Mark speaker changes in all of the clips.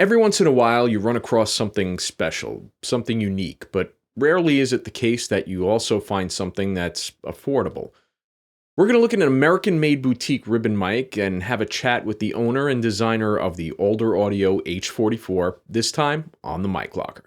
Speaker 1: Every once in a while, you run across something special, something unique, but rarely is it the case that you also find something that's affordable. We're going to look at an American-made boutique ribbon mic and have a chat with the owner and designer of the Alder Audio H44, this time on the Mic Locker.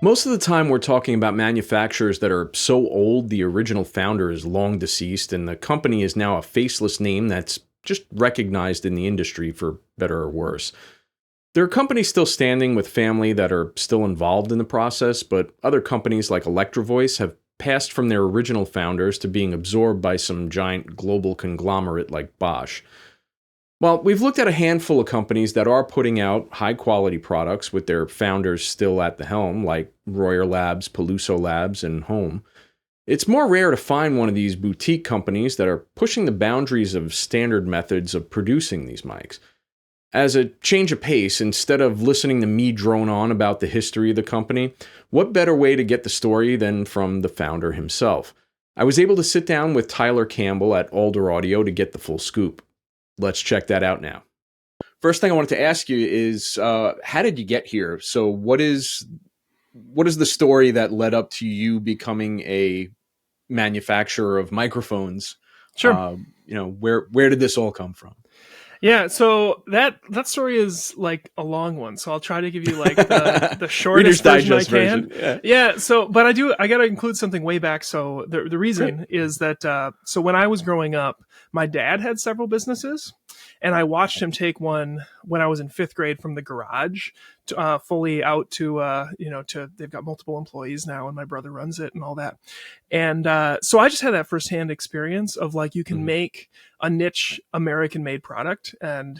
Speaker 1: Most of the time we're talking about manufacturers that are so old the original founder is long deceased and the company is now a faceless name that's just recognized in the industry for better or worse. There are companies still standing with family that are still involved in the process, but other companies like Electro-Voice have passed from their original founders to being absorbed by some giant global conglomerate like Bosch. Well, we've looked at a handful of companies that are putting out high-quality products with their founders still at the helm, like Royer Labs, Peluso Labs, and Home. It's more rare to find one of these boutique companies that are pushing the boundaries of standard methods of producing these mics. As a change of pace, instead of listening to me drone on about the history of the company, what better way to get the story than from the founder himself? I was able to sit down with Tyler Campbell at Alder Audio to get the full scoop. Let's check that out now. First thing I wanted to ask you is, how did you get here? So what is the story that led up to you becoming a manufacturer of microphones?
Speaker 2: Sure.
Speaker 1: Where did this all come from?
Speaker 2: Yeah, so that story is like a long one. So I'll try to give you like the shortest version I can. Yeah. So, but I got to include something way back. So the reason is that, so when I was growing up, my dad had several businesses and I watched him take one when I was in 5th grade from the garage to, fully out to, they've got multiple employees now and my brother runs it and all that. And, so I just had that firsthand experience of like, you can make a niche American made product and,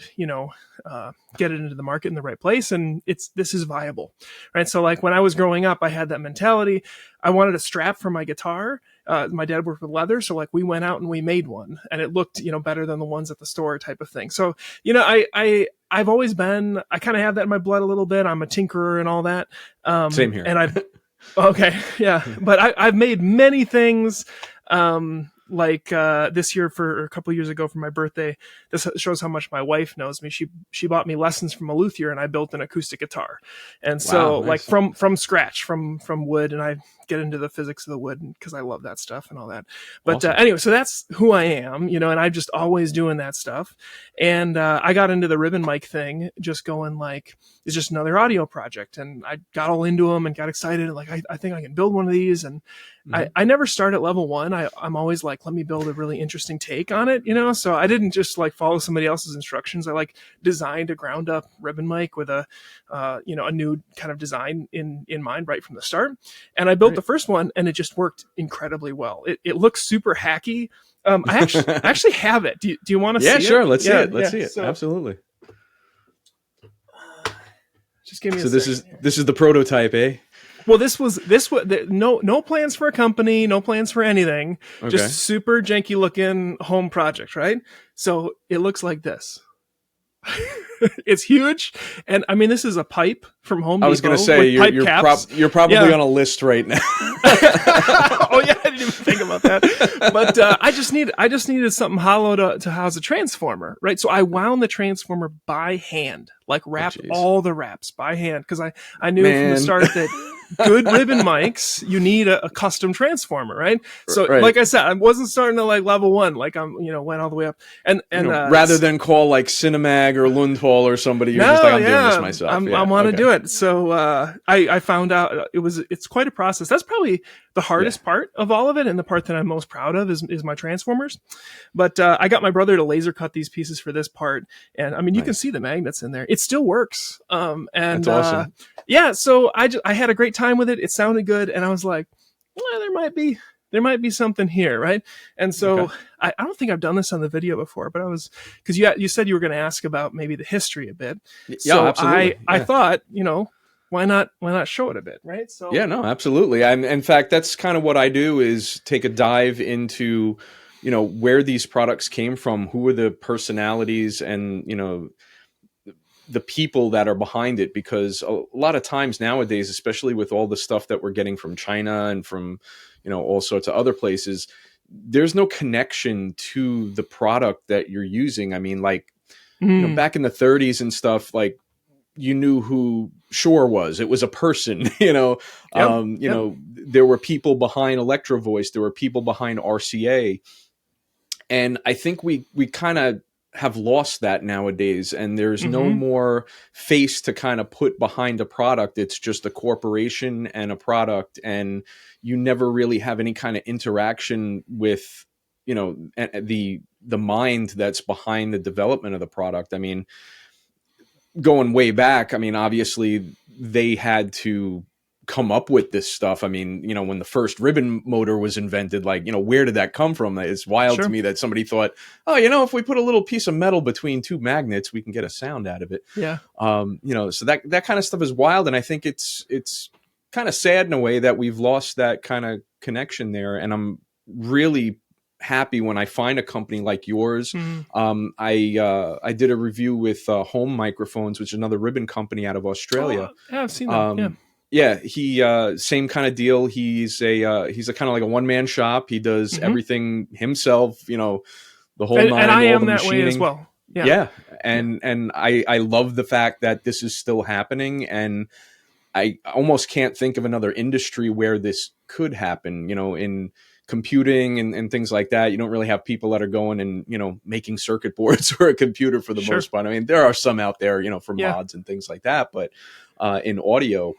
Speaker 2: get it into the market in the right place. And this is viable, right? So like when I was growing up, I had that mentality. I wanted a strap for my guitar. My dad worked with leather. So like we went out and we made one and it looked, better than the ones at the store type of thing. So, I've always been, I kind of have that in my blood a little bit. I'm a tinkerer and all that.
Speaker 1: Same here.
Speaker 2: And okay. Yeah. But I've made many things, this year for a couple of years ago for my birthday. This shows how much my wife knows me. She bought me lessons from a luthier and I built an acoustic guitar. And so nice. Like from scratch, from wood, and I get into the physics of the wood because I love that stuff and all that. But awesome. Anyway, so that's who I am, and I'm just always doing that stuff. And I got into the ribbon mic thing, just going like, it's just another audio project. And I got all into them and got excited. Like, I think I can build one of these. And I never start at level 1. I'm always like, let me build a really interesting take on it, So I didn't just like follow somebody else's instructions. I like designed a ground up ribbon mic with a new kind of design in mind right from the start. And I built the first one and it just worked incredibly well. It looks super hacky. I actually have it. Do you want to see it?
Speaker 1: Yeah, sure. Let's see it. Let's see it. So, absolutely.
Speaker 2: Just give me
Speaker 1: a second. This is the prototype, eh?
Speaker 2: Well, this was no plans for a company, no plans for anything. Okay. Just super janky looking home project, right? So it looks like this. It's huge, and I mean this is a pipe from Home Depot.
Speaker 1: I was going to say you're probably on a list right now.
Speaker 2: Oh yeah, I didn't even think about that. But I just needed something hollow to house a transformer, right? So I wound the transformer by hand, like wrapped all the wraps by hand because I knew from the start that good ribbon mics, you need a custom transformer, right? So, like I said, I wasn't starting at like level 1, like I'm, went all the way up. And
Speaker 1: rather than call like Cinemag or Lundhall or somebody, you're just like, I'm doing this myself.
Speaker 2: I want to do it. So, I found out it's quite a process. That's probably the hardest part of all of it, and the part that I'm most proud of is my transformers. But I got my brother to laser cut these pieces for this part, and I mean you can see the magnets in there. It still works. And
Speaker 1: that's awesome.
Speaker 2: So I had a great time with it. It sounded good, and I was like, well, there might be something here, right? And so I don't think I've done this on the video before, but because you said you were going to ask about maybe the history a bit.
Speaker 1: Yeah,
Speaker 2: so
Speaker 1: absolutely.
Speaker 2: I thought, why not show it a bit, right? So
Speaker 1: yeah, no, absolutely. In fact, that's kind of what I do is take a dive into, where these products came from, who were the personalities, and the people that are behind it, because a lot of times nowadays, especially with all the stuff that we're getting from China and from, all sorts of other places, there's no connection to the product that you're using. I mean, like, back in the 30s and stuff, like, you knew who Shure was. It was a person, there were people behind Electro Voice. There were people behind RCA. And I think we kind of have lost that nowadays, and there's no more face to kind of put behind a product. It's just a corporation and a product, and you never really have any kind of interaction with, the mind that's behind the development of the product. I mean, going way back, I mean, obviously they had to come up with this stuff. I mean, when the first ribbon motor was invented, like, where did that come from? It's wild to me that somebody thought, oh, if we put a little piece of metal between two magnets, we can get a sound out of it.
Speaker 2: Yeah.
Speaker 1: So that kind of stuff is wild. And I think it's kind of sad in a way that we've lost that kind of connection there. And I'm really happy when I find a company like yours. I did a review with Home Microphones, which is another ribbon company out of Australia.
Speaker 2: Yeah, I've seen that.
Speaker 1: Yeah, he same kind of deal. He's a kind of like a one-man shop. He does everything himself, the whole nine,
Speaker 2: and I am
Speaker 1: the
Speaker 2: that
Speaker 1: machining.
Speaker 2: way as well.
Speaker 1: Yeah. And I love the fact that this is still happening, and I almost can't think of another industry where this could happen, in computing and things like that. You don't really have people that are going and, making circuit boards for a computer for the most part. I mean, there are some out there, for mods and things like that, but in audio,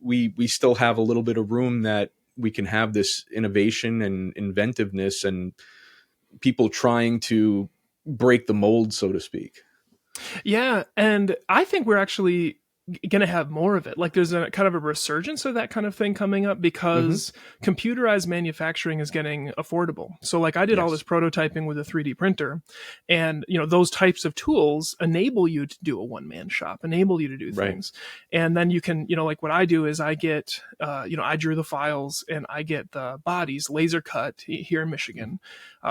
Speaker 1: we still have a little bit of room that we can have this innovation and inventiveness and people trying to break the mold, so to speak.
Speaker 2: Yeah. And I think we're actually going to have more of it. Like, there's a kind of a resurgence of that kind of thing coming up because computerized manufacturing is getting affordable. So like, I did all this prototyping with a 3D printer, and those types of tools enable you to do a one-man shop, enable you to do things. And then you can, like what I do is I get, I drew the files and I get the bodies laser cut here in Michigan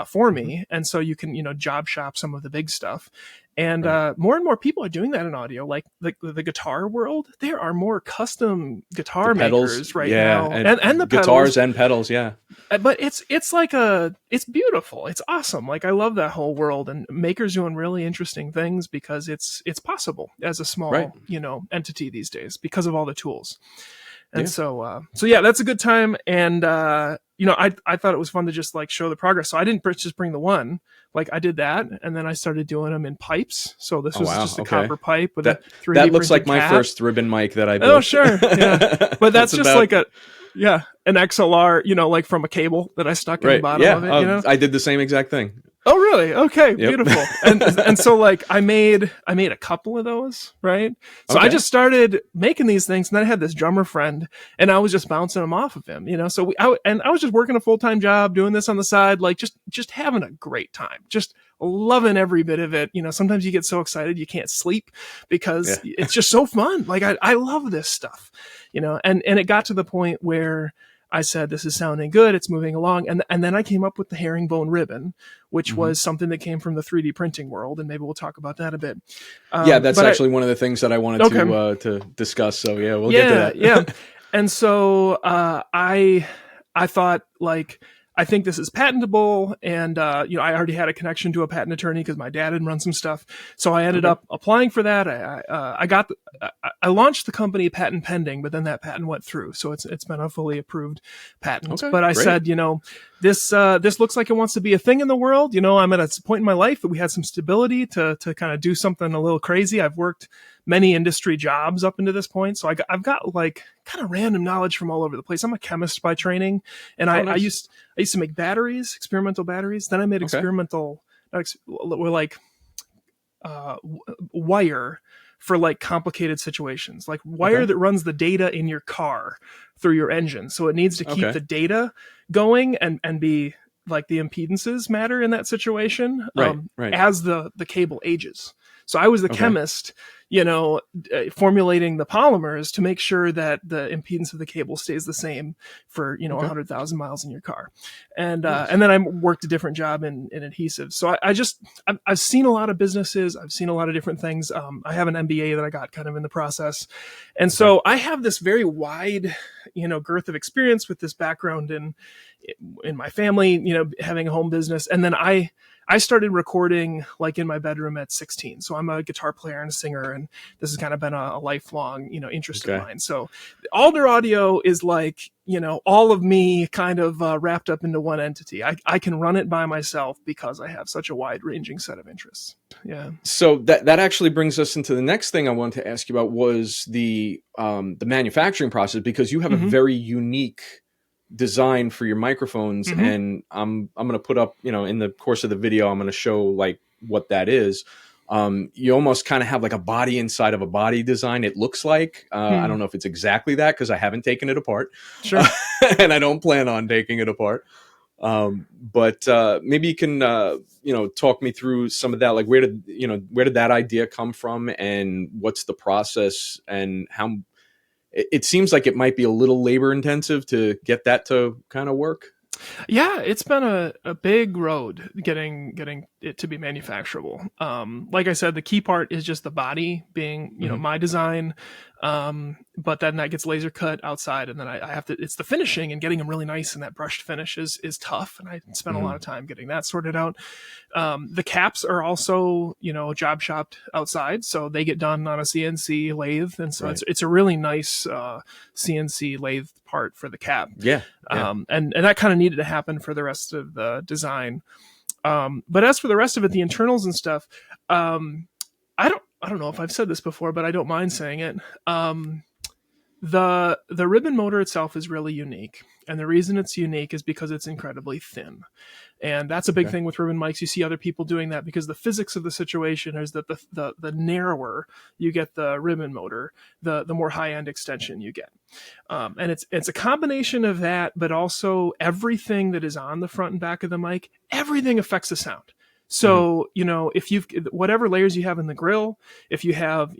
Speaker 2: for me. And so you can, job shop some of the big stuff. And more and more people are doing that in audio, like the guitar world. There are more custom guitar makers now, and the
Speaker 1: guitars
Speaker 2: pedals.
Speaker 1: And pedals, yeah.
Speaker 2: But it's it's beautiful. It's awesome. Like, I love that whole world, and makers doing really interesting things because it's possible as a small entity these days because of all the tools. And so that's a good time. And I thought it was fun to just like show the progress. So I didn't just bring the one. Like, I did that, and then I started doing them in pipes. So this was just a copper pipe with a 3D
Speaker 1: that looks like
Speaker 2: cap.
Speaker 1: my first ribbon mic that I built.
Speaker 2: Oh, sure, yeah. But that's just like an XLR, like from a cable that I stuck in the bottom of it.
Speaker 1: I did the same exact thing.
Speaker 2: Oh, really? Okay, beautiful. And so like I made a couple of those, right? So I just started making these things, and then I had this drummer friend, and I was just bouncing them off of him, So I was just working a full-time job, doing this on the side, like just having a great time, just loving every bit of it. Sometimes you get so excited you can't sleep because it's just so fun. Like, I love this stuff, and it got to the point where I said, this is sounding good. It's moving along. And then I came up with the herringbone ribbon, which was something that came from the 3D printing world. And maybe we'll talk about that a bit.
Speaker 1: That's actually one of the things that I wanted to discuss. So we'll get to that.
Speaker 2: Yeah. And so I thought, like, I think this is patentable. And, I already had a connection to a patent attorney because my dad had run some stuff. So I ended up applying for that. I launched the company patent pending, but then that patent went through. So it's been a fully approved patent. But I said, this looks like it wants to be a thing in the world. I'm at a point in my life that we had some stability to kind of do something a little crazy. I've worked many industry jobs up into this point. So I've got like kind of random knowledge from all over the place. I'm a chemist by training, and I used to make batteries, experimental batteries. Then I made experimental, wire for like complicated situations, like wire that runs the data in your car through your engine. So it needs to keep the data going and be like the impedances matter in that situation as the cable ages. So I was the chemist, formulating the polymers to make sure that the impedance of the cable stays the same for 100,000 miles in your car. And
Speaker 1: Nice.
Speaker 2: and then I worked a different job in adhesives. So I've seen a lot of businesses. I've seen a lot of different things. I have an MBA that I got kind of in the process, and so I have this very wide girth of experience with this background in my family, having a home business. And then I started recording like in my bedroom at 16. So I'm a guitar player and a singer, and this has kind of been a lifelong, interest of mine. So Alder Audio is like, all of me kind of wrapped up into one entity. I can run it by myself because I have such a wide ranging set of interests. Yeah.
Speaker 1: So that actually brings us into the next thing I wanted to ask you about was the manufacturing process, because you have a very unique design for your microphones, and I'm going to put up, in the course of the video, I'm going to show like what that is. You almost kind of have like a body inside of a body design. It looks like, I don't know if it's exactly that, because I haven't taken it apart.
Speaker 2: Sure.
Speaker 1: And I don't plan on taking it apart. But maybe you can, talk me through some of that. Like where did that idea come from, and what's the process, and how it seems like it might be a little labor intensive to get that to kind of work.
Speaker 2: Yeah, it's been a big road getting it to be manufacturable. Like I said, the key part is just the body being, my design. But then that gets laser cut outside, and then I have to, it's the finishing and getting them really nice, and that brushed finish is tough. And I spent a lot of time getting that sorted out. The caps are also, job shopped outside, so they get done on a CNC lathe. And so it's a really nice, CNC lathe part for the cap.
Speaker 1: Yeah.
Speaker 2: And that kind of needed to happen for the rest of the design. But as for the rest of it, the internals and stuff, I don't know if I've said this before, but I don't mind saying it. The ribbon motor itself is really unique. And the reason it's unique is because it's incredibly thin. And that's a big thing with ribbon mics. You see other people doing that because the physics of the situation is that the narrower you get the ribbon motor, the more high-end extension you get. And it's a combination of that, but also everything that is on the front and back of the mic, everything affects the sound. So, if you've, whatever layers you have in the grill, if you have,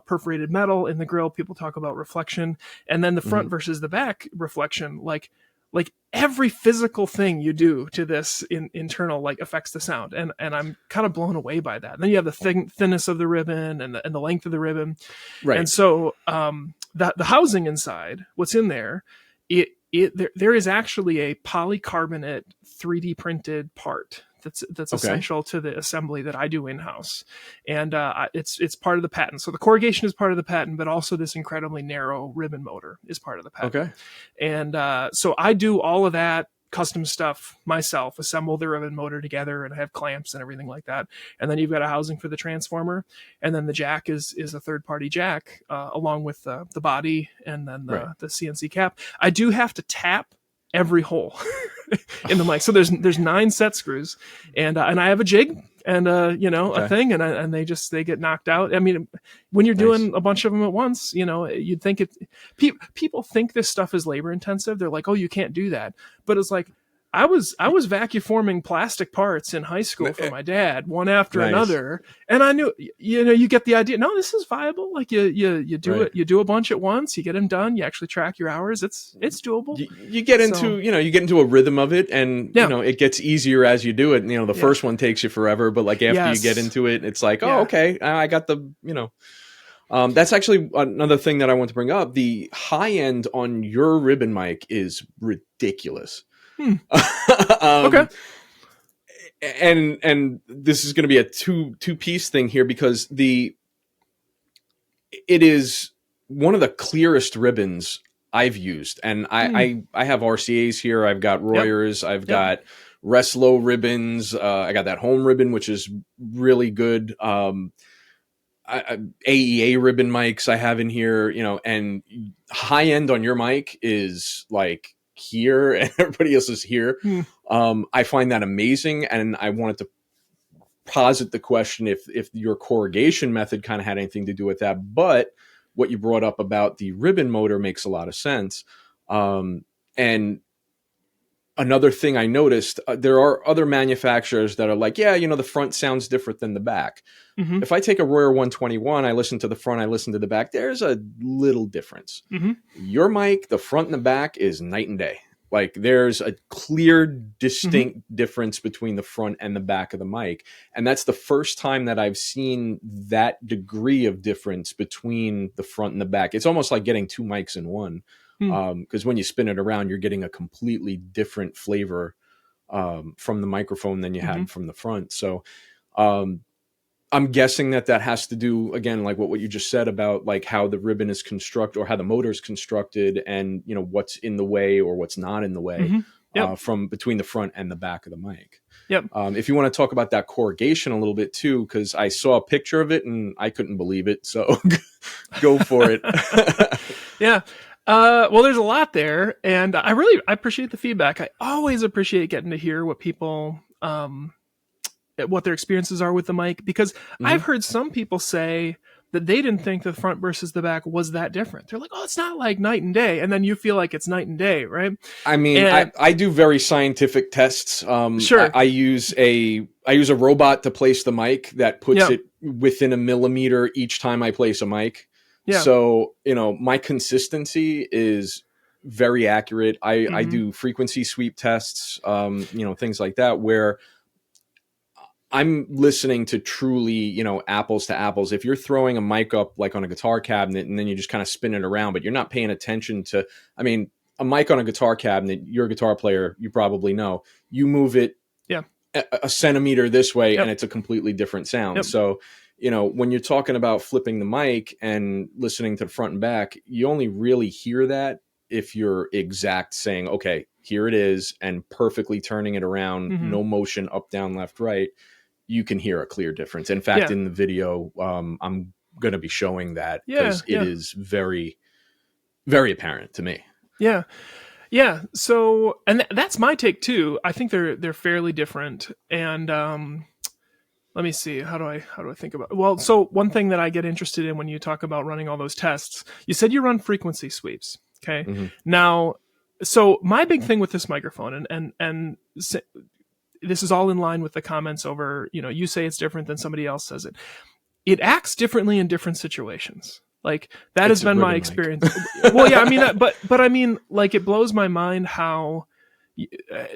Speaker 2: perforated metal in the grill, people talk about reflection, and then the front versus the back reflection, like every physical thing you do to this internal, like affects the sound. And I'm kind of blown away by that. And then you have the thinness of the ribbon and the length of the ribbon. Right. And so, the housing inside, what's in there, there is actually a polycarbonate 3D printed part that's essential to the assembly that I do in-house. And it's part of the patent. So the corrugation is part of the patent, but also this incredibly narrow ribbon motor is part of the patent. Okay. And so I do all of that custom stuff myself, assemble the ribbon motor together, and I have clamps and everything like that. And then you've got a housing for the transformer. And then the jack is a third-party jack, along with the body and then the CNC cap. I do have to tap every hole in the mic. So there's 9 set screws, and I have a jig and a thing, and they get knocked out. I mean, when you're doing a bunch of them at once, you'd think people think this stuff is labor intensive. They're like, oh, you can't do that. But it's like, I was vacuuming plastic parts in high school for my dad, one after another, and I knew, you get the idea. No, this is viable. Like you do it, you do a bunch at once, you get them done, you actually track your hours. It's doable.
Speaker 1: You get into you get into a rhythm of it, and it gets easier as you do it. And, the first one takes you forever, but like after you get into it, it's like, oh, okay, I got the that's actually another thing that I want to bring up. The high end on your ribbon mic is ridiculous. Okay. And this is going to be a two piece thing here, because it is one of the clearest ribbons I've used. And I have RCAs here. I've got Royers. I've got Reslow ribbons. I got that home ribbon, which is really good. AEA ribbon mics I have in here, and high end on your mic is like here and everybody else is here. I find that amazing, and I wanted to posit the question if your corrugation method kind of had anything to do with that. But what you brought up about the ribbon motor makes a lot of sense. And another thing I noticed, there are other manufacturers that are like, yeah, you know, the front sounds different than the back.
Speaker 2: Mm-hmm.
Speaker 1: If I take a Royer 121, I listen to the front, I listen to the back, there's a little difference.
Speaker 2: Mm-hmm.
Speaker 1: Your mic, the front and the back is night and day. Like there's a clear, distinct difference between the front and the back of the mic. And that's the first time that I've seen that degree of difference between the front and the back. It's almost like getting two mics in one. Because when you spin it around, you're getting a completely different flavor from the microphone than you had from the front. So I'm guessing that has to do, again, like what you just said about like how the ribbon is constructed or how the motor is constructed and, you know, what's in the way or what's not in the way from between the front and the back of the mic.
Speaker 2: Yep.
Speaker 1: If you want to talk about that corrugation a little bit too, because I saw a picture of it and I couldn't believe it. So go for it.
Speaker 2: Yeah. Well, there's a lot there, and I appreciate the feedback. I always appreciate getting to hear what people, what their experiences are with the mic, because I've heard some people say that they didn't think the front versus the back was that different. They're like, oh, it's not like night and day. And then you feel like it's night and day, right?
Speaker 1: I mean, I do very scientific tests.
Speaker 2: Sure.
Speaker 1: I use a robot to place the mic that puts it within a millimeter each time I place a mic. Yeah. So, you know, my consistency is very accurate. I do frequency sweep tests, you know, things like that, where I'm listening to truly, you know, apples to apples. If you're throwing a mic up like on a guitar cabinet and then you just kind of spin it around, but you're not paying attention to, I mean, a mic on a guitar cabinet, you're a guitar player, you probably know, you move it a centimeter this way and it's a completely different sound. So, you know, when you're talking about flipping the mic and listening to the front and back, you only really hear that if you're exact saying, okay, here it is, and perfectly turning it around, no motion, up, down, left, right. You can hear a clear difference. In fact, in the video, I'm going to be showing that because it is very, very apparent to me. Yeah.
Speaker 2: Yeah. So, and that's my take too. I think they're fairly different. And let me see. How do I think about it? Well, so one thing that I get interested in when you talk about running all those tests, you said you run frequency sweeps. Okay. Now, so my big thing with this microphone, and this is all in line with the comments over, you know, you say it's different than somebody else says it. It acts differently in different situations. Like that has been my experience. Well, yeah, I mean, but I mean, like it blows my mind how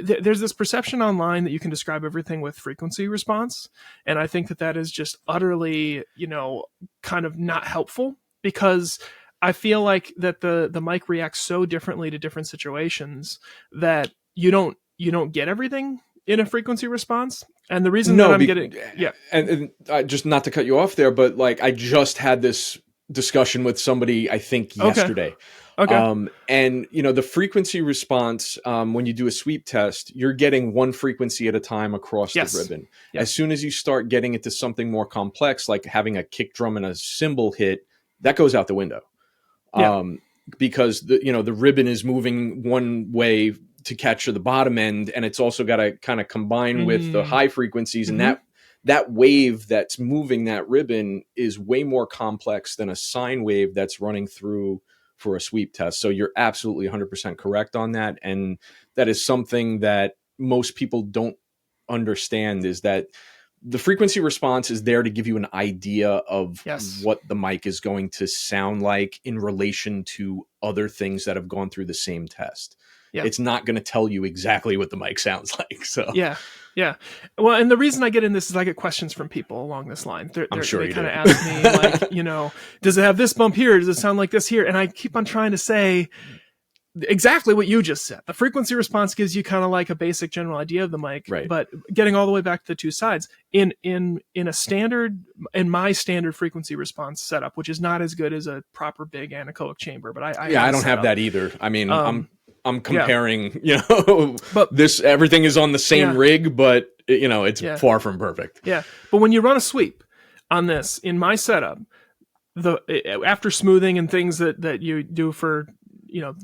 Speaker 2: there's this perception online that you can describe everything with frequency response. And I think that is just utterly, you know, kind of not helpful, because I feel like that the mic reacts so differently to different situations that you don't get everything in a frequency response. And the reason that I'm getting,
Speaker 1: and just not to cut you off there, but like I just had this discussion with somebody, I think yesterday. Okay. And you know, the frequency response, when you do a sweep test, you're getting one frequency at a time across the ribbon. As soon as you start getting into something more complex, like having a kick drum and a cymbal hit, that goes out the window. Because the ribbon is moving one way to capture the bottom end, and it's also got to kind of combine with the high frequencies, and that wave that's moving that ribbon is way more complex than a sine wave that's running through for a sweep test. So you're absolutely 100% correct on that, and that is something that most people don't understand, is that the frequency response is there to give you an idea of what the mic is going to sound like in relation to other things that have gone through the same test. It's not going to tell you exactly what the mic sounds like. So
Speaker 2: yeah. Well, and the reason I get in this is I get questions from people along this line.
Speaker 1: I'm sure
Speaker 2: they kind of ask me, like, you know, does it have this bump here? Does it sound like this here? And I keep on trying to say exactly what you just said. The frequency response gives you kind of like a basic general idea of the mic, but getting all the way back to the two sides in my standard frequency response setup, which is not as good as a proper big anechoic chamber, but I
Speaker 1: don't have that either. I mean, I'm comparing, you know, but everything is on the same rig, but you know, it's far from perfect.
Speaker 2: Yeah. But when you run a sweep on this in my setup, after smoothing and things that you do for, you know,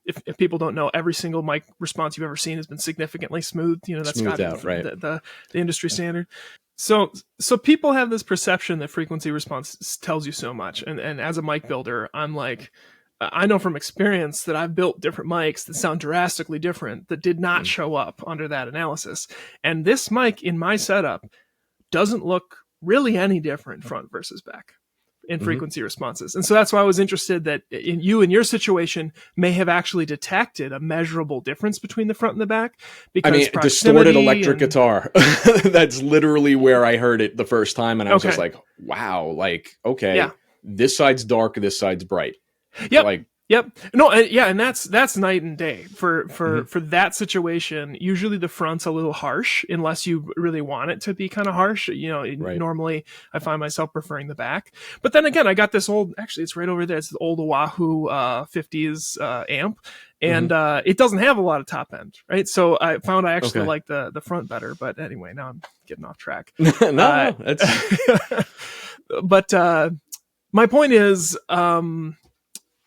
Speaker 2: if people don't know, every single mic response you've ever seen has been significantly smoothed. You know, that's got the industry standard. So people have this perception that frequency response tells you so much. And as a mic builder, I'm like, I know from experience that I've built different mics that sound drastically different that did not show up under that analysis. And this mic in my setup doesn't look really any different front versus back in frequency responses. And so that's why I was interested that in your situation may have actually detected a measurable difference between the front and the back. Because
Speaker 1: I mean, distorted electric guitar. That's literally where I heard it the first time. And I was just like, wow, like, okay, this side's dark, this side's bright.
Speaker 2: Yep.
Speaker 1: Like,
Speaker 2: yep. No, and that's night and day for that situation. Usually the front's a little harsh unless you really want it to be kind of harsh. You know, normally I find myself preferring the back. But then again, I got this old, actually it's right over there. It's the old Oahu 50s amp. And it doesn't have a lot of top end, right? So I found I actually like the front better. But anyway, now I'm getting off track.
Speaker 1: No,
Speaker 2: but my point is,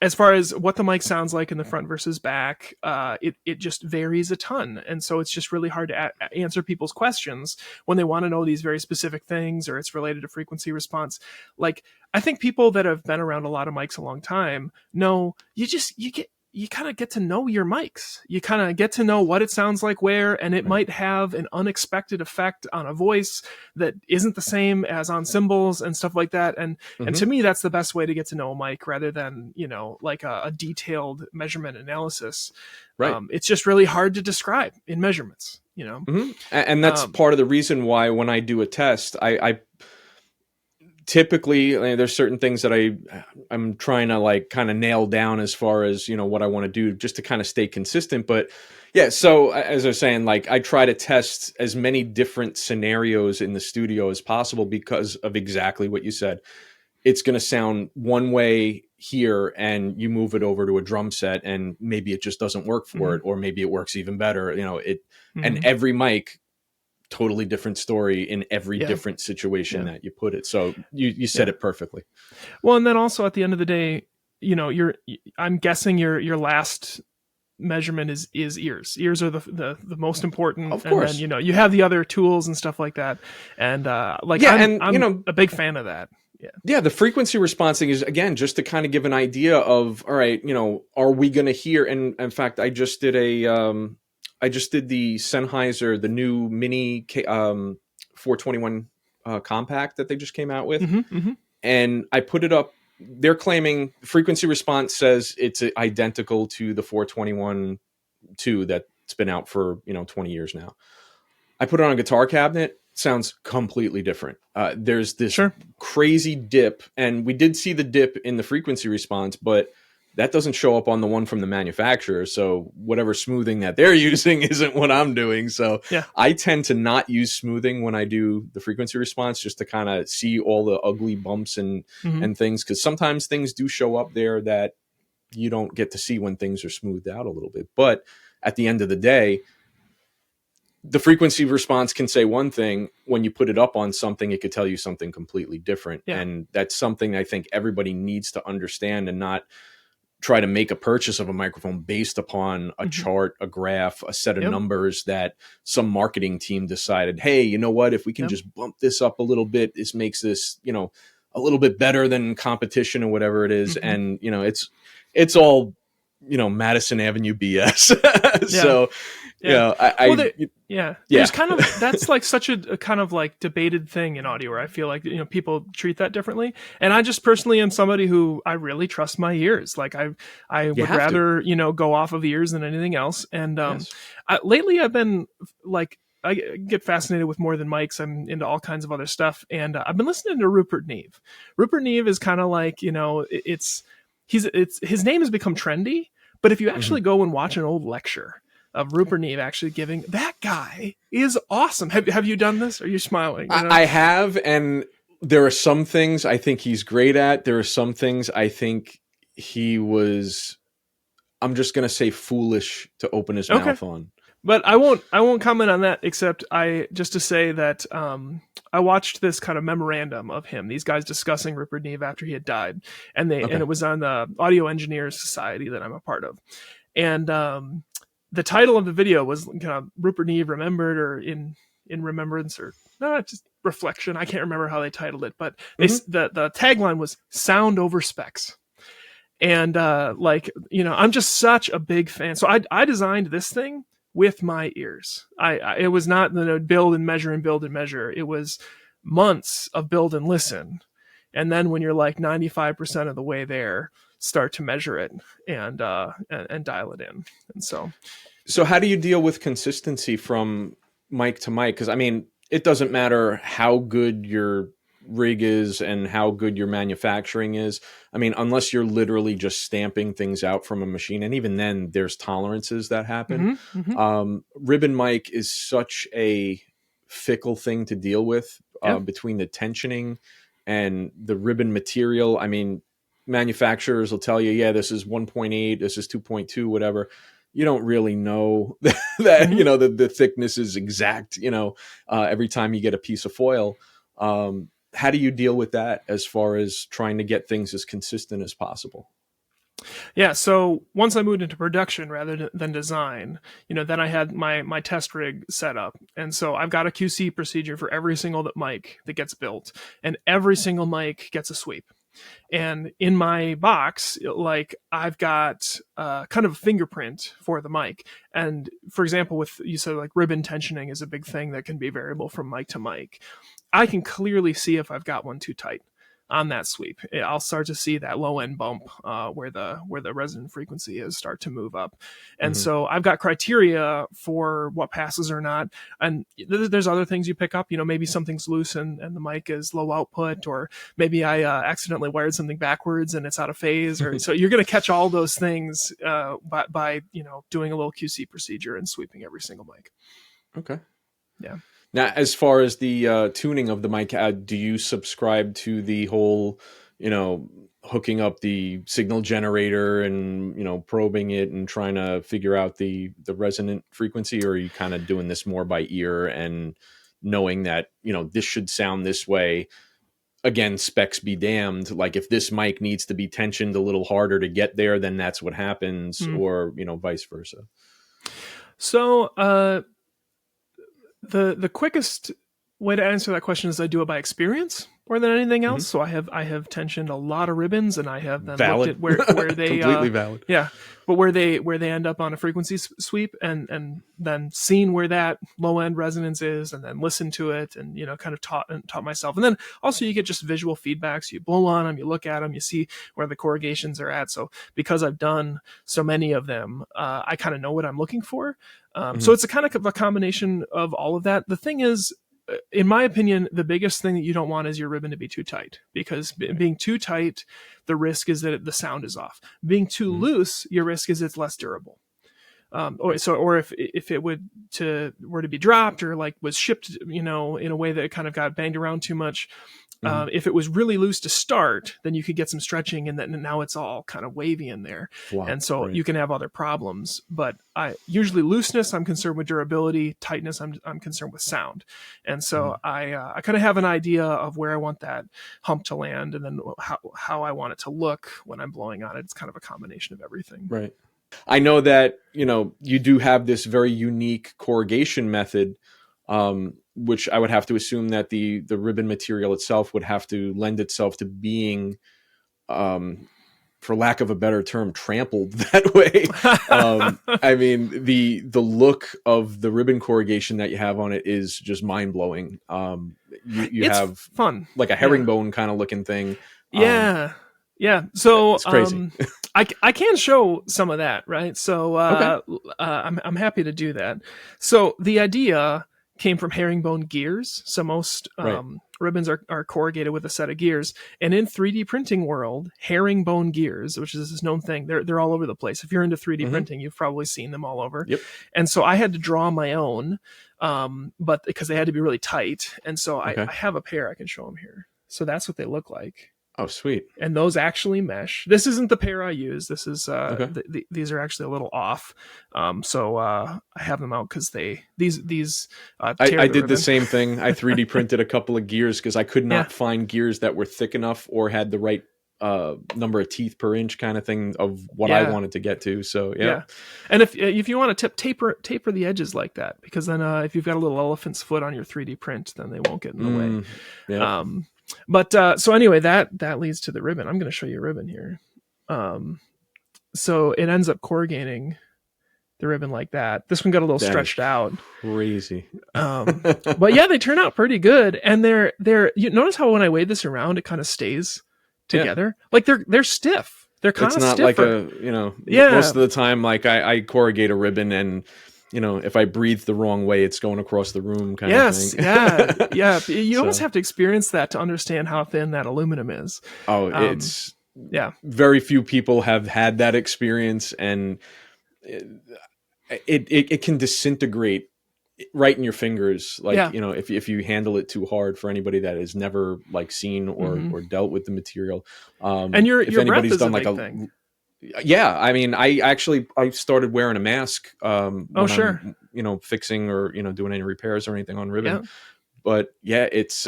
Speaker 2: as far as what the mic sounds like in the front versus back, it just varies a ton. And so it's just really hard to answer people's questions when they want to know these very specific things or it's related to frequency response. Like, I think people that have been around a lot of mics a long time know you kind of get to know your mics. You kind of get to know what it sounds like where, and it might have an unexpected effect on a voice that isn't the same as on cymbals and stuff like that. And to me, that's the best way to get to know a mic rather than, like a detailed measurement analysis.
Speaker 1: Right.
Speaker 2: It's just really hard to describe in measurements,
Speaker 1: And that's part of the reason why when I do a test, I typically there's certain things that I'm trying to like kind of nail down as far as, what I want to do just to kind of stay consistent. But yeah, so as I was saying, like I try to test as many different scenarios in the studio as possible because of exactly what you said. It's going to sound one way here and you move it over to a drum set and maybe it just doesn't work for it, or maybe it works even better, and every mic, totally different story in every different situation that you put it. So you said it perfectly.
Speaker 2: Well, and then also at the end of the day, I'm guessing your last measurement is ears. Ears are the most important.
Speaker 1: Of course.
Speaker 2: And then, you have the other tools and stuff like that. And I'm a big fan of that.
Speaker 1: Yeah, the frequency response thing is, again, just to kind of give an idea of, all right, are we going to hear? And in fact, I just did the Sennheiser, the new mini 421 compact that they just came out with. And I put it up. They're claiming frequency response says it's identical to the 421 2 that's been out for 20 years now. I put it on a guitar cabinet. Sounds completely different. There's this crazy dip, and we did see the dip in the frequency response, but that doesn't show up on the one from the manufacturer. So whatever smoothing that they're using isn't what I'm doing. So I tend to not use smoothing when I do the frequency response, just to kind of see all the ugly bumps and things. Because sometimes things do show up there that you don't get to see when things are smoothed out a little bit. But at the end of the day, the frequency response can say one thing. When you put it up on something, it could tell you something completely different. And that's something I think everybody needs to understand, and not try to make a purchase of a microphone based upon a chart, a graph, a set of numbers that some marketing team decided, hey, you know what, if we can just bump this up a little bit, this makes this, a little bit better than competition or whatever it is. And, it's all, Madison Avenue BS. So,
Speaker 2: there's kind of, that's like such a kind of like debated thing in audio where I feel like, people treat that differently. And I just personally am somebody who I really trust my ears. Like I would rather, go off of ears than anything else. And lately I've been like, I get fascinated with more than mics. I'm into all kinds of other stuff. And I've been listening to Rupert Neve. Rupert Neve is kind of like, his name has become trendy, but if you actually go and watch an old lecture of Rupert Neve actually giving, that guy is awesome. Have you done this? Are you smiling?
Speaker 1: I have, and there are some things I think he's great at. There are some things I think he was, I'm just going to say, foolish to open his mouth on.
Speaker 2: But I won't comment on that, except just to say that I watched this kind of memorandum of him, these guys discussing Rupert Neve after he had died, and it was on the Audio Engineers Society that I'm a part of, and the title of the video was kind of Rupert Neve remembered, or in remembrance, or no, just reflection. I can't remember how they titled it, but the tagline was "Sound over Specs." And like, you know, I'm just such a big fan. So I designed this thing with my ears. It was not, you know, build and measure and build and measure. It was months of build and listen. And then when you're like 95% of the way there, start to measure it and dial it in. And
Speaker 1: so how do you deal with consistency from mic to mic? Because I mean, it doesn't matter how good your rig is and how good your manufacturing is. I mean, unless you're literally just stamping things out from a machine, and even then there's tolerances that happen. Ribbon mic is such a fickle thing to deal with, between the tensioning and the ribbon material. I mean, manufacturers will tell you, yeah, this is 1.8, this is 2.2, whatever. You don't really know that, you know, the thickness is exact, you know, every time you get a piece of foil. How do you deal with that as far as trying to get things as consistent as possible?
Speaker 2: Yeah, so once I moved into production rather than design, you know, then I had my test rig set up. And so I've got a QC procedure for every single mic that gets built, and every single mic gets a sweep. And in my box, like, I've got kind of a fingerprint for the mic. And for example, with, you said like ribbon tensioning is a big thing that can be variable from mic to mic. I can clearly see if I've got one too tight on that sweep. I'll start to see that low end bump where the resonant frequency is start to move up. And so I've got criteria for what passes or not. And there's other things you pick up, you know, maybe something's loose and the mic is low output, or maybe I accidentally wired something backwards and it's out of phase, or so you're going to catch all those things by, you know, doing a little QC procedure and sweeping every single mic.
Speaker 1: Okay.
Speaker 2: Yeah.
Speaker 1: Now, as far as the tuning of the mic, do you subscribe to the whole, you know, hooking up the signal generator and, you know, probing it and trying to figure out the resonant frequency? Or are you kind of doing this more by ear and knowing that, you know, this should sound this way? Again, specs be damned. Like, if this mic needs to be tensioned a little harder to get there, then that's what happens, or, you know, vice versa.
Speaker 2: So, the quickest way to answer that question is I do it by experience more than anything else. So I have tensioned a lot of ribbons, and I have then looked at where they
Speaker 1: completely valid.
Speaker 2: Yeah, but where they end up on a frequency sweep, and then seen where that low end resonance is, and then listen to it, and, you know, kind of taught myself. And then also you get just visual feedback. So you blow on them, you look at them, you see where the corrugations are at. So because I've done so many of them, I kind of know what I'm looking for. So it's a kind of a combination of all of that. The thing is, in my opinion, the biggest thing that you don't want is your ribbon to be too tight, because being too tight, the risk is that the sound is off. Being too loose, your risk is it's less durable. Or if it were to be dropped, or like was shipped, you know, in a way that it kind of got banged around too much. If it was really loose to start, then you could get some stretching, and then now it's all kind of wavy in there. And so you can have other problems. But usually looseness, I'm concerned with durability. Tightness, I'm concerned with sound. And so I kind of have an idea of where I want that hump to land, and then how I want it to look when I'm blowing on it. It's kind of a combination of everything.
Speaker 1: Right. I know that, you know, you do have this very unique corrugation method, which I would have to assume that the ribbon material itself would have to lend itself to being, for lack of a better term, trampled that way. I mean, the look of the ribbon corrugation that you have on it is just mind blowing. You have
Speaker 2: fun, like
Speaker 1: a herringbone kind of looking thing.
Speaker 2: Yeah. So
Speaker 1: it's crazy.
Speaker 2: I can show some of that, right? So I'm happy to do that. So the idea came from herringbone gears. So most ribbons are corrugated with a set of gears, and in 3D printing world, herringbone gears, which is this known thing, they're all over the place. If you're into 3D printing, you've probably seen them all over.
Speaker 1: Yep.
Speaker 2: And so I had to draw my own, but because they had to be really tight, and so I have a pair. I can show them here. So that's what they look like.
Speaker 1: Oh, sweet.
Speaker 2: And those actually mesh. This isn't the pair I use. This is these are actually a little off. So I have them out because these
Speaker 1: I did the same thing. I 3D printed a couple of gears because I could not find gears that were thick enough or had the right number of teeth per inch kind of thing of what I wanted to get to. So yeah.
Speaker 2: And if you want to taper the edges like that, because then if you've got a little elephant's foot on your 3D print, then they won't get in the way.
Speaker 1: Yeah.
Speaker 2: But so anyway, that leads to the ribbon. I'm going to show you a ribbon here. So it ends up corrugating the ribbon like that. This one got a little stretched out.
Speaker 1: Crazy.
Speaker 2: But yeah, they turn out pretty good. And you notice how when I weigh this around, it kind of stays together. Like they're stiff. They're kind of stiffer.
Speaker 1: It's not like most of the time, like I corrugate a ribbon and, if I breathe the wrong way, it's going across the room kind of thing.
Speaker 2: Yeah. You almost have to experience that to understand how thin that aluminum is.
Speaker 1: Oh, it's very few people have had that experience, and it can disintegrate right in your fingers. Like, if you handle it too hard, for anybody that has never like seen or dealt with the material.
Speaker 2: And your breath is done like a thing.
Speaker 1: Yeah, I mean, I started wearing a mask when I'm, fixing or doing any repairs or anything on ribbon. Yeah. But yeah, it's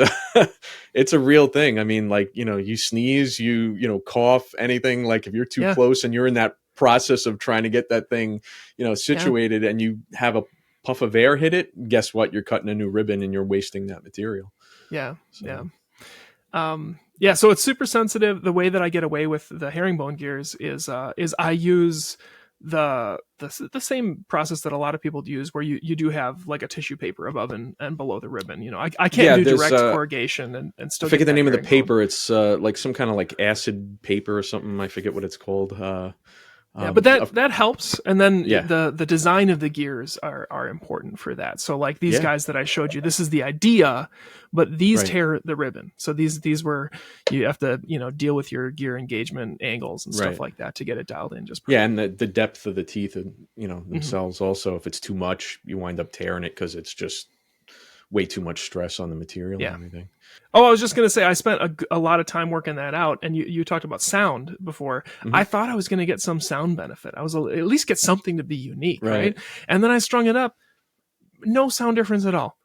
Speaker 1: it's a real thing. I mean, like, you sneeze, you cough, anything, like if you're too close and you're in that process of trying to get that thing, situated, and you have a puff of air hit it, guess what? You're cutting a new ribbon and you're wasting that material.
Speaker 2: Yeah. So. Yeah. So it's super sensitive. The way that I get away with the herringbone gears is I use the same process that a lot of people use, where you do have like a tissue paper above and below the ribbon. I can't do direct corrugation and still.
Speaker 1: I forget the name of the paper. It's like some kind of like acid paper or something. I forget what it's called.
Speaker 2: But that helps. And then the design of the gears are important for that. So like these guys that I showed you, this is the idea, but these tear the ribbon. So these were, you have to, deal with your gear engagement angles and stuff like that to get it dialed in.
Speaker 1: And the depth of the teeth, themselves also, if it's too much, you wind up tearing it because it's just way too much stress on the material and everything.
Speaker 2: Oh, I was just going to say, I spent a lot of time working that out. And you talked about sound before. Mm-hmm. I thought I was going to get some sound benefit. I was at least get something to be unique. Right. And then I strung it up. No sound difference at all.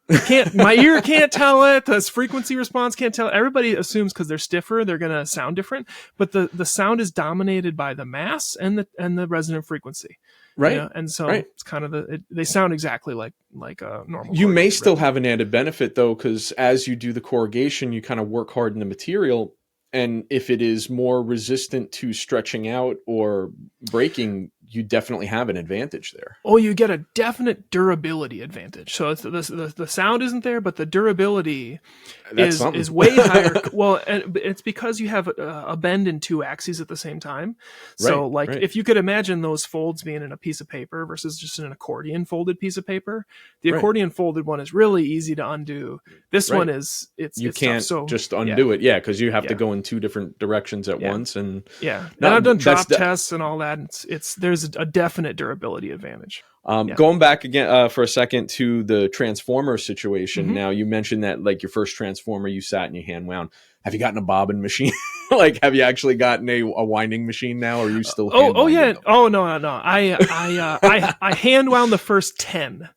Speaker 2: My ear can't tell it. This frequency response can't tell. Everybody assumes because they're stiffer, they're going to sound different. But the sound is dominated by the mass and the resonant frequency. Right. And so it's kind of they sound exactly like a normal.
Speaker 1: You may still have an added benefit though, because as you do the corrugation, you kind of work hard in the material. And if it is more resistant to stretching out or breaking, you definitely have an advantage there.
Speaker 2: Oh, you get a definite durability advantage. So it's the sound isn't there, but the durability is way higher. Well, and it's because you have a bend in two axes at the same time. So if you could imagine those folds being in a piece of paper versus just an accordion folded piece of paper, the accordion folded one is really easy to undo. This one is you
Speaker 1: can't just undo it. Yeah, because you have to go in two different directions at once. And
Speaker 2: and I've done drop tests and all that. There's a definite durability advantage.
Speaker 1: Going back again for a second to the transformer situation. Mm-hmm. Now you mentioned that like your first transformer, you sat and you hand wound. Have you gotten a bobbin machine? Like, have you actually gotten a winding machine now, or are you still?
Speaker 2: Oh yeah. Them? Oh no. I hand wound the first 10.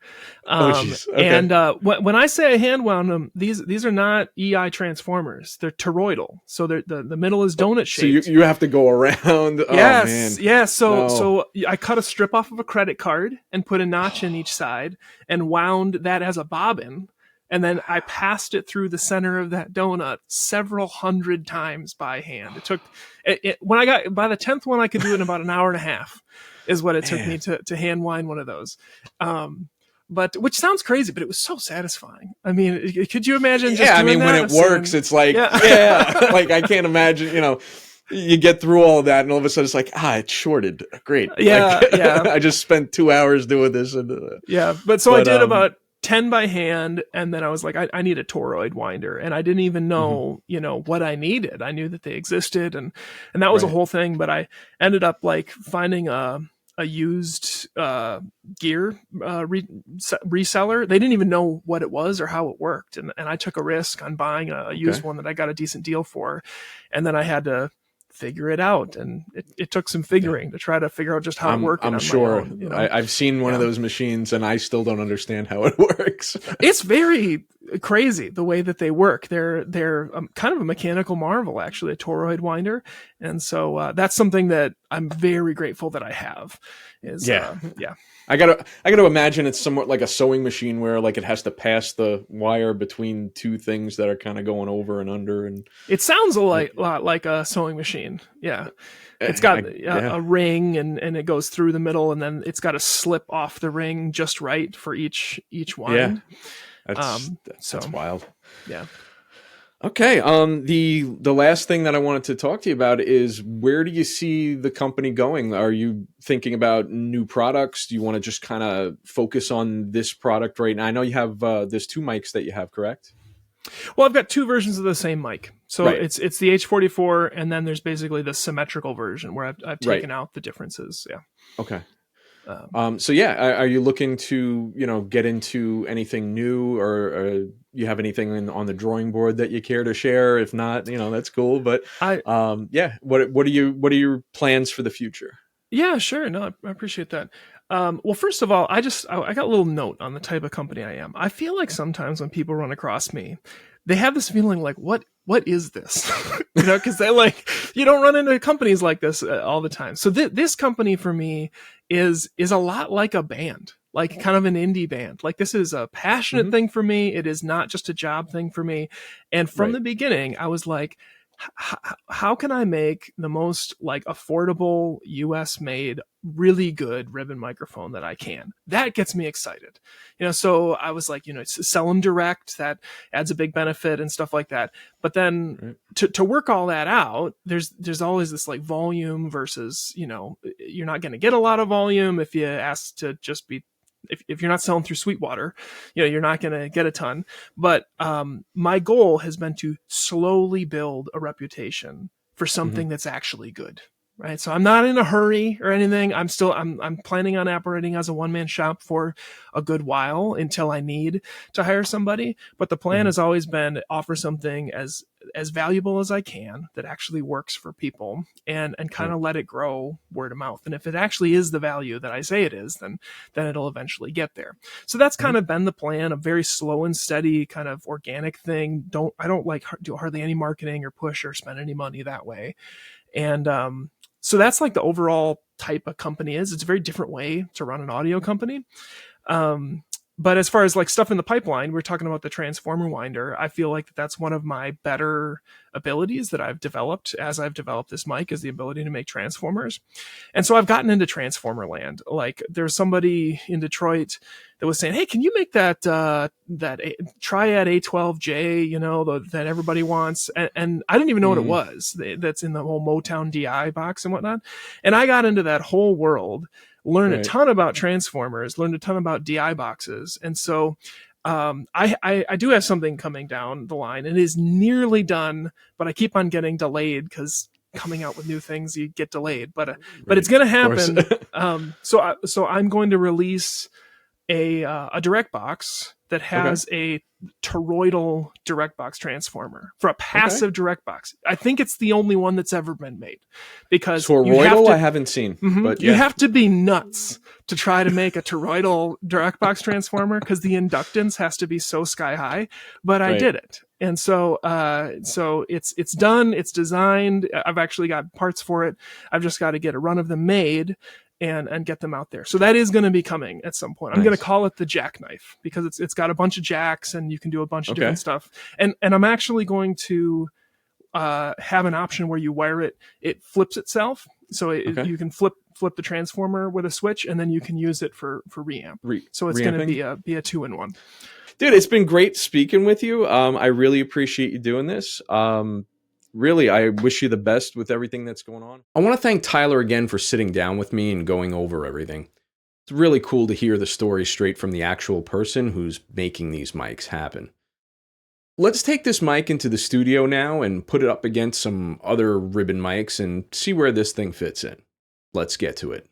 Speaker 2: Okay. And when I say I hand wound them, these are not EI transformers. They're toroidal. So the middle is donut shaped.
Speaker 1: So you have to go around.
Speaker 2: Yes.
Speaker 1: Oh, man.
Speaker 2: Yeah. So I cut a strip off of a credit card and put a notch in each side and wound that as a bobbin. And then I passed it through the center of that donut several hundred times by hand. It took when I got by the 10th one, I could do it in about an hour and a half is what it took me to hand wind one of those. But which sounds crazy, but it was so satisfying. I mean, could you imagine just doing
Speaker 1: when it works, it's like, like I can't imagine, you get through all of that and all of a sudden it's like, it's shorted. Great. I just spent 2 hours doing this.
Speaker 2: But I did about 10 by hand, and then I was like, I need a toroid winder, and I didn't even know, what I needed. I knew that they existed, and that was a whole thing. But I ended up like finding a used gear reseller. They didn't even know what it was or how it worked, and I took a risk on buying a used one that I got a decent deal for, and then I had to figure it out, and it took some figuring to try to figure out just how it worked.
Speaker 1: I'm sure. I've seen one of those machines, and I still don't understand how it works.
Speaker 2: It's very crazy the way that they work. They're kind of a mechanical marvel, actually, a toroid winder. And so that's something that I'm very grateful that I have. Yeah.
Speaker 1: I gotta imagine it's somewhat like a sewing machine where like it has to pass the wire between two things that are kind of going over and under. And
Speaker 2: it sounds a lot like a sewing machine. Yeah. It's got a ring and it goes through the middle, and then it's got to slip off the ring just right for each wind.
Speaker 1: Yeah. That's wild.
Speaker 2: Yeah.
Speaker 1: Okay. The last thing that I wanted to talk to you about is, where do you see the company going? Are you thinking about new products? Do you want to just kind of focus on this product right now? I know you have there's 2 mics that you have, correct?
Speaker 2: Well, I've got 2 versions of the same mic. So it's the H44, and then there's basically the symmetrical version where I've taken out the differences. Yeah.
Speaker 1: Okay. So are you looking to, get into anything new, or you have anything on the drawing board that you care to share? If not, that's cool. But what are your plans for the future?
Speaker 2: Yeah, sure. No, I appreciate that. Well, first of all, I got a little note on the type of company I am. I feel like sometimes when people run across me, they have this feeling like, what is this? Because they're like, you don't run into companies like this all the time. So this company for me is a lot like a band, like kind of an indie band. Like, this is a passionate thing for me. It is not just a job thing for me. And from the beginning, I was like, how can I make the most like affordable US made really good ribbon microphone that I can? That gets me excited. So I was like, sell them direct, that adds a big benefit and stuff like that. But then to work all that out, there's always this like volume versus, you're not going to get a lot of volume if you ask to just be, if you're not selling through Sweetwater, you're not going to get a ton. But my goal has been to slowly build a reputation for something that's actually good. Right. So I'm not in a hurry or anything. I'm planning on operating as a one-man shop for a good while until I need to hire somebody. But the plan has always been to offer something as valuable as I can that actually works for people, and kind of let it grow word of mouth. And if it actually is the value that I say it is, then it'll eventually get there. So that's kind of been the plan, a very slow and steady kind of organic thing. I don't like do hardly any marketing or push or spend any money that way. And, so that's like the overall type of company is. It's a very different way to run an audio company. But as far as like stuff in the pipeline, we're talking about the transformer winder. I feel like that's one of my better abilities that I've developed as I've developed this mic, is the ability to make transformers. And so I've gotten into transformer land. Like, there's somebody in Detroit that was saying, hey, can you make that Triad A12J, that everybody wants? And I didn't even know what it was. That's in the whole Motown DI box and whatnot. And I got into that whole world, learned a ton about transformers, learned a ton about DI boxes. And so I do have something coming down the line. It is nearly done, but I keep on getting delayed because coming out with new things, you get delayed. But it's going to happen. So I'm going to release a direct box that has a toroidal direct box transformer for a passive direct box. I think it's the only one that's ever been made, because
Speaker 1: toroidal I haven't seen, but
Speaker 2: you have to be nuts to try to make a toroidal direct box transformer, because the inductance has to be so sky high. But I did it. And so it's done, it's designed. I've actually got parts for it. I've just got to get a run of them made and get them out there. So that is going to be coming at some point. I'm going to call it the jackknife, because it's got a bunch of jacks and you can do a bunch of different stuff. And I'm actually going to have an option where you wire it flips itself. So you can flip the transformer with a switch, and then you can use it for reamp. So it's going to be a 2-in-1.
Speaker 1: Dude, it's been great speaking with you. I really appreciate you doing this. Really, I wish you the best with everything that's going on. I want to thank Tyler again for sitting down with me and going over everything. It's really cool to hear the story straight from the actual person who's making these mics happen. Let's take this mic into the studio now and put it up against some other ribbon mics and see where this thing fits in. Let's get to it.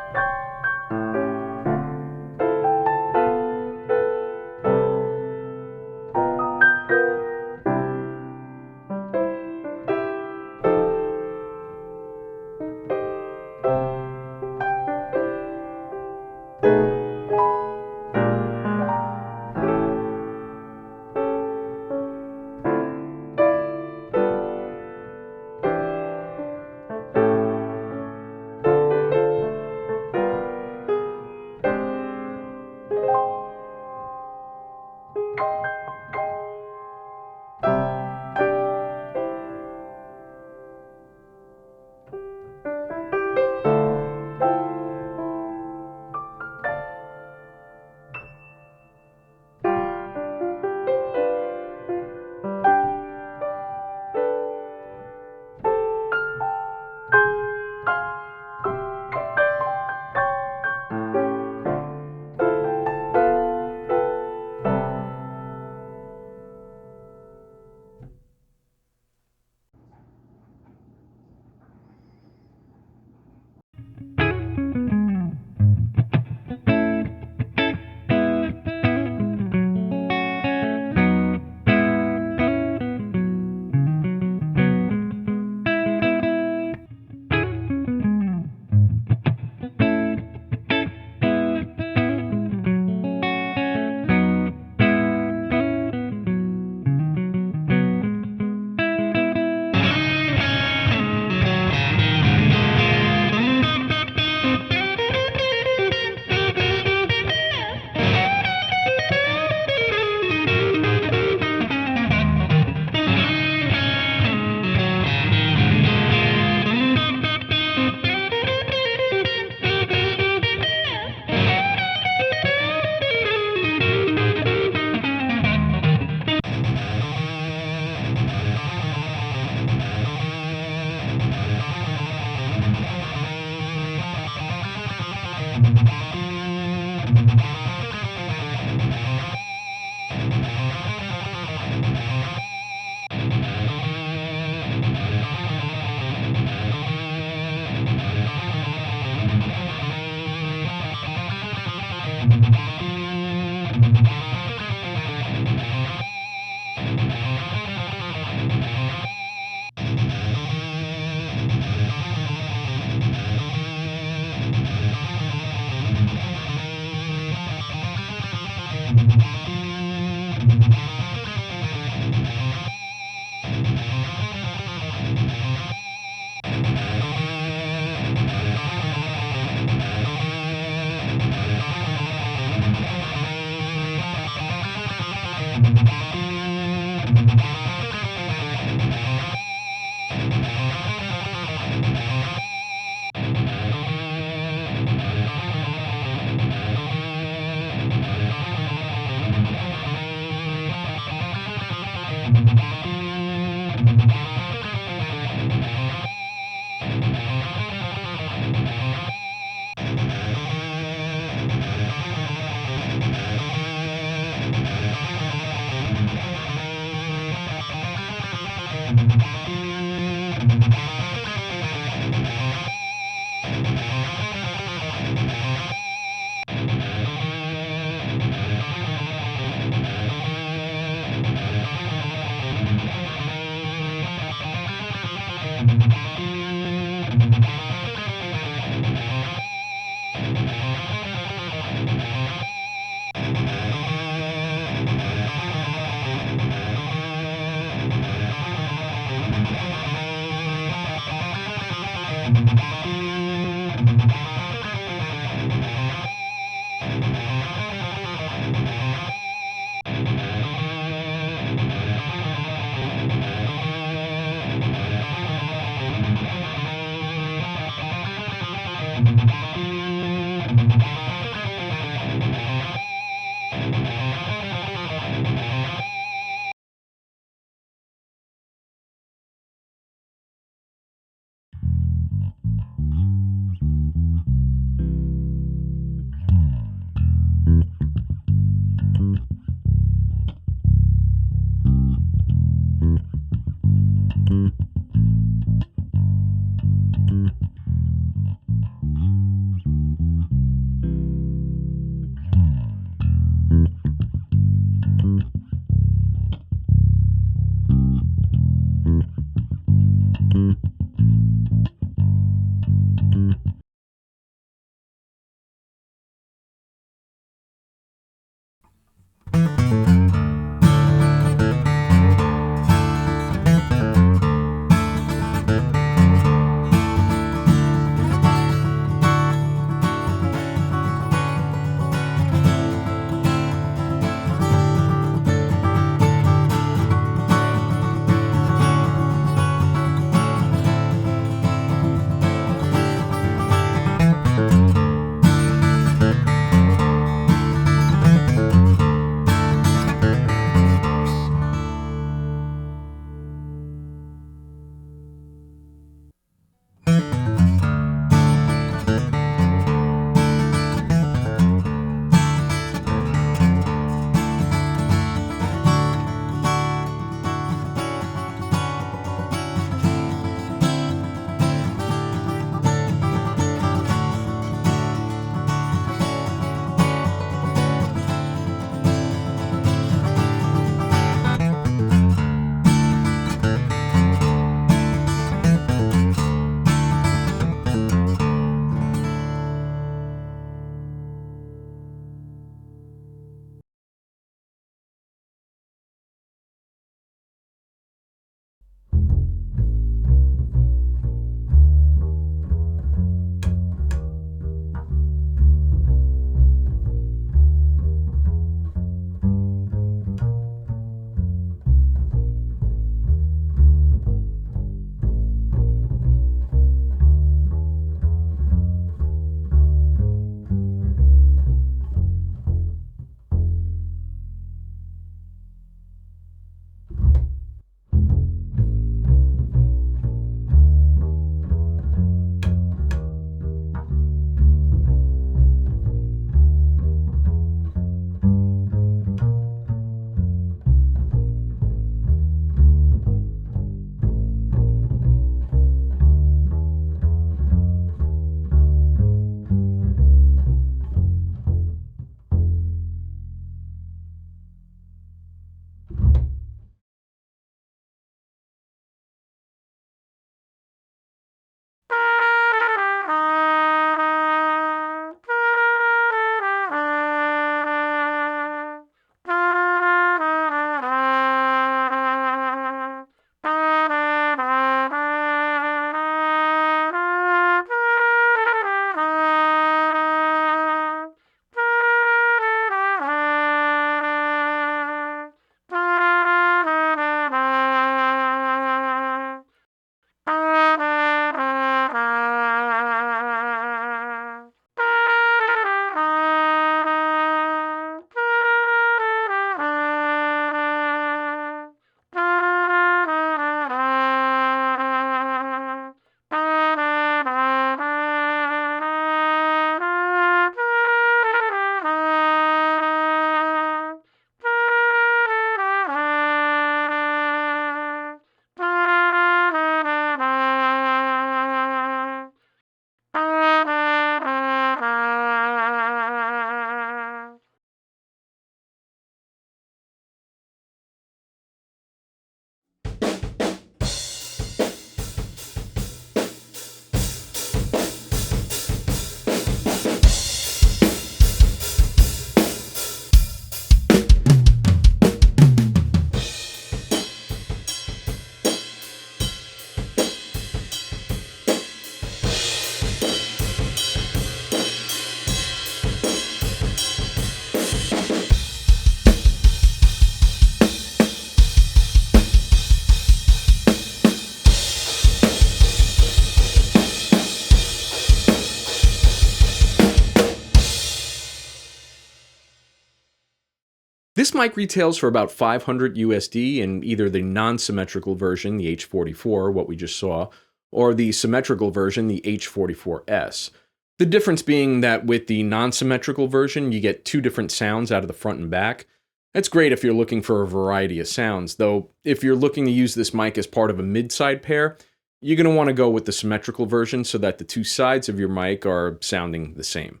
Speaker 1: This mic retails for about $500 USD in either the non-symmetrical version, the H44, what we just saw, or the symmetrical version, the H44S. The difference being that with the non-symmetrical version, you get 2 different sounds out of the front and back. That's great if you're looking for a variety of sounds, though if you're looking to use this mic as part of a mid-side pair, you're going to want to go with the symmetrical version so that the 2 sides of your mic are sounding the same.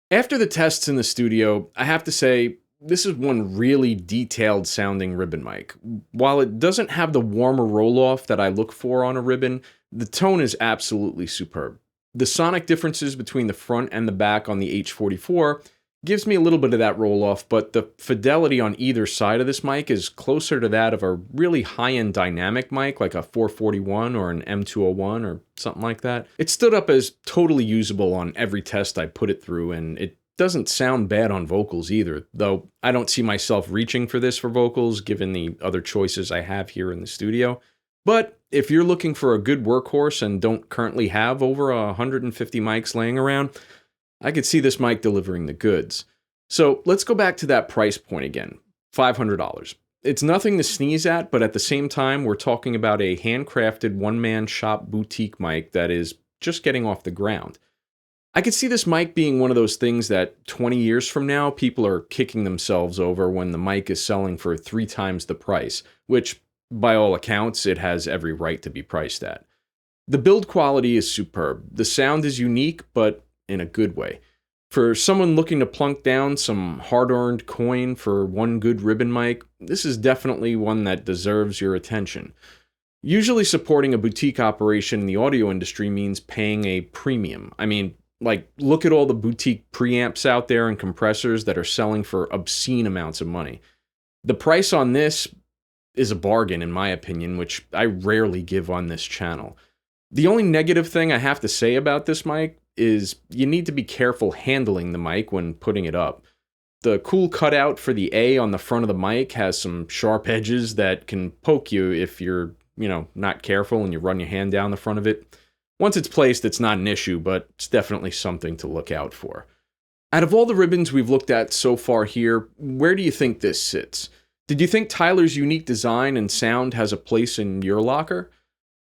Speaker 1: After the tests in the studio, I have to say, this is one really detailed sounding ribbon mic. While it doesn't have the warmer roll-off that I look for on a ribbon, the tone is absolutely superb. The sonic differences between the front and the back on the H44 gives me a little bit of that roll-off, but the fidelity on either side of this mic is closer to that of a really high-end dynamic mic, like a 441 or an M201 or something like that. It stood up as totally usable on every test I put it through, and it doesn't sound bad on vocals either, though I don't see myself reaching for this for vocals given the other choices I have here in the studio. But if you're looking for a good workhorse and don't currently have over 150 mics laying around, I could see this mic delivering the goods. So let's go back to that price point again, $500. It's nothing to sneeze at, but at the same time, we're talking about a handcrafted one-man shop boutique mic that is just getting off the ground. I could see this mic being one of those things that 20 years from now, people are kicking themselves over when the mic is selling for 3 times the price, which by all accounts, it has every right to be priced at. The build quality is superb. The sound is unique, but in a good way. For someone looking to plunk down some hard-earned coin for one good ribbon mic, this is definitely one that deserves your attention. Usually supporting a boutique operation in the audio industry means paying a premium. I mean, like, look at all the boutique preamps out there and compressors that are selling for obscene amounts of money. The price on this is a bargain, in my opinion, which I rarely give on this channel. The only negative thing I have to say about this mic is you need to be careful handling the mic when putting it up. The cool cutout for the A on the front of the mic has some sharp edges that can poke you if you're, not careful and you run your hand down the front of it. Once it's placed, it's not an issue, but it's definitely something to look out for. Out of all the ribbons we've looked at so far here, where do you think this sits? Did you think Tyler's unique design and sound has a place in your locker?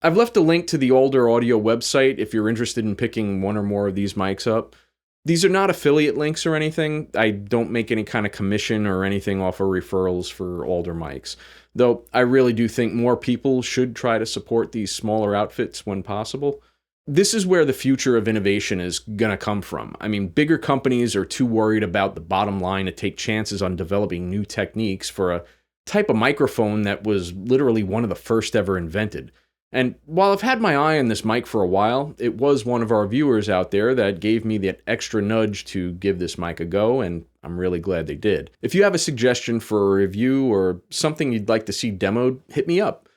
Speaker 1: I've left a link to the Alder Audio website if you're interested in picking one or more of these mics up. These are not affiliate links or anything. I don't make any kind of commission or anything off of referrals for Alder mics, though I really do think more people should try to support these smaller outfits when possible. This is where the future of innovation is going to come from. I mean, bigger companies are too worried about the bottom line to take chances on developing new techniques for a type of microphone that was literally one of the first ever invented. And while I've had my eye on this mic for a while, it was one of our viewers out there that gave me that extra nudge to give this mic a go, and I'm really glad they did. If you have a suggestion for a review or something you'd like to see demoed, hit me up.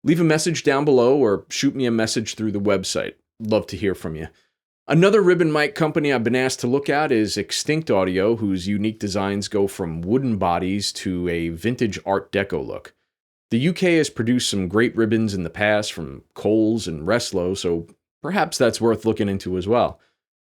Speaker 1: Leave a message down below or shoot me a message through the website. Love to hear from you. Another ribbon mic company I've been asked to look at is Extinct Audio, whose unique designs go from wooden bodies to a vintage Art Deco look. The UK has produced some great ribbons in the past from Coles and Reslo, so perhaps that's worth looking into as well.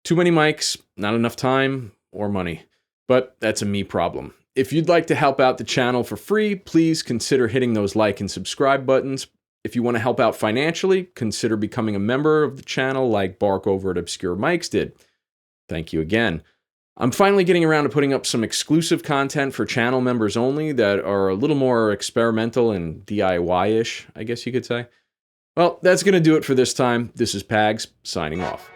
Speaker 1: Too many mics, not enough time or money, but that's a me problem. If you'd like to help out the channel for free, please consider hitting those like and subscribe buttons. If you want to help out financially, consider becoming a member of the channel like Bark over at Obscure Mics did. Thank you again. I'm finally getting around to putting up some exclusive content for channel members only that are a little more experimental and DIY-ish, I guess you could say. Well, that's going to do it for this time. This is Pags, signing off.